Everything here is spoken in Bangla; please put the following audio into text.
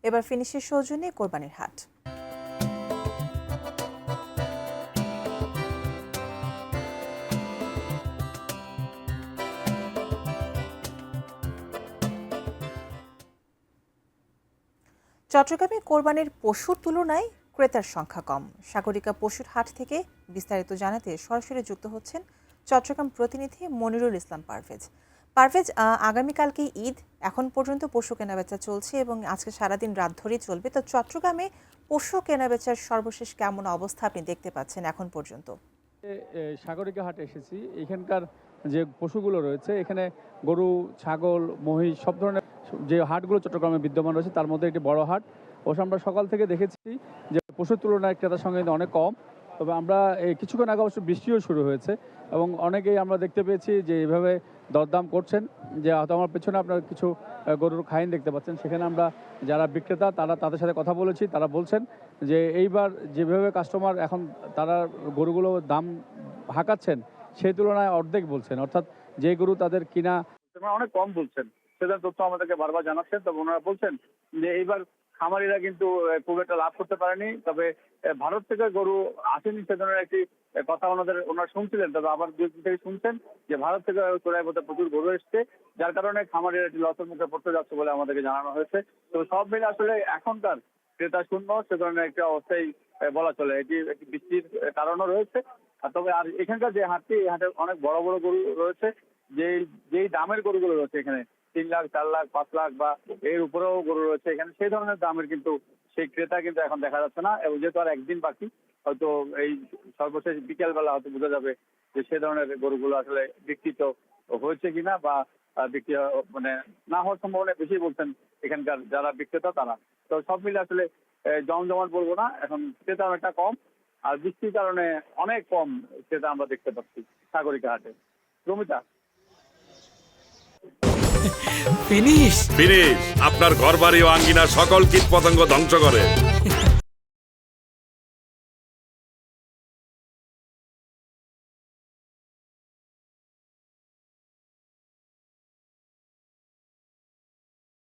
এবার ফিনিশের সৌজন্যে কোরবানির হাট। চট্টগ্রামে কোরবানির পশুর তুলনায় ক্রেতার সংখ্যা কম। সাগরিকা পশুর হাট থেকে বিস্তারিত জানাতে সরাসরি যুক্ত হচ্ছেন চট্টগ্রাম প্রতিনিধি মনিরুল ইসলাম পারভেজ। আগামীকালকে ঈদ, এখন পর্যন্ত পশু কেনাবেচা চলছে এবং আজকে সারাদিন রাত ধরেই চলবে। তো চট্টগ্রামে পশু কেনাবেচার সর্বশেষ কেমন অবস্থা আপনি দেখতে পাচ্ছেন এখন পর্যন্ত? সাগরিকা হাটে এসেছি। এখানকার যে পশুগুলো রয়েছে, এখানে গরু, ছাগল, মহিষ সব ধরনের যে হাটগুলো চট্টগ্রামে বিদ্যমান রয়েছে তার মধ্যে একটি বড় হাট। অবশ্য আমরা সকাল থেকে দেখেছি যে পশুর তুলনায় ক্রেতার সঙ্গে অনেক কম। তবে আমরা কিছুক্ষণ আগে অবশ্য বৃষ্টিও শুরু হয়েছে এবং অনেকেই আমরা দেখতে পেয়েছি যে এইভাবে দরদাম করছেন। যে হয়তো আমার পেছনে আপনারা কিছু গরুর খাইন দেখতে পাচ্ছেন, সেখানে আমরা যারা বিক্রেতা তাদের সাথে কথা বলেছি। তারা বলছেন যে এইবার যেভাবে কাস্টমার এখন তারা গরুগুলো দাম হাঁকাচ্ছেন সেই তুলনায় অর্ধেক বলছেন, অর্থাৎ যে গরু তাদের কিনা অনেক কম বলছেন। সেটা তথ্য আমাদেরকে বারবার জানাচ্ছেন। তবে ওনারা বলছেন যে এইবার খামারিরা কিন্তু খুব একটা লাভ করতে পারেনি। তবে ভারত থেকে গরু আসেনি সে ধরনের একটি কথা ওনারা শুনছিলেন। তবে আবার দুই থেকে শুনছেন যে ভারত থেকে চোরাই পথে প্রচুর গরু এসছে, যার কারণে খামারিরা একটি লসের মুখে পড়তে যাচ্ছে বলে আমাদেরকে জানানো হয়েছে। তো সব মিলে আসলে এখনকার ক্রেতা শূন্য সে ধরনের একটা অবস্থায় বলা চলে। এটি একটি বৃষ্টির কারণও রয়েছে। তবে আর এখানকার যে হাটটি, এই হাটে অনেক বড় বড় গরু রয়েছে। যেই দামের গরুগুলো রয়েছে এখানে 3 লাখ, 4 লাখ, 5 লাখ বা এর উপরেও গরু রয়েছে এখানে, সেই ধরনের দামের কিন্তু সেই ক্রেতা কিন্তু এখন দেখা যাচ্ছে না। এবং যেহেতু আর একদিন বাকি, হয়তো এই সর্বশেষ বিকেল বেলা হয়তো বোঝা যাবে যে সে ধরনের গরুগুলো আসলে বিক্রিত হয়েছে কিনা বা বিক্রি মানে না হওয়ার সম্ভাবনা বেশি বলছেন এখানকার যারা বিক্রেতা তারা। তো সব মিলে আসলে জমজমাট বলবো না, এখন ক্রেতা অনেকটা কম আর বৃষ্টির কারণে অনেক কম সেটা আমরা দেখতে পাচ্ছি সাগরিকা হাটে। রমিতা, ফিনিশ আপনার ঘরবাড়ি ও আঙ্গিনা সকল কীটপতঙ্গ ধ্বংস করে।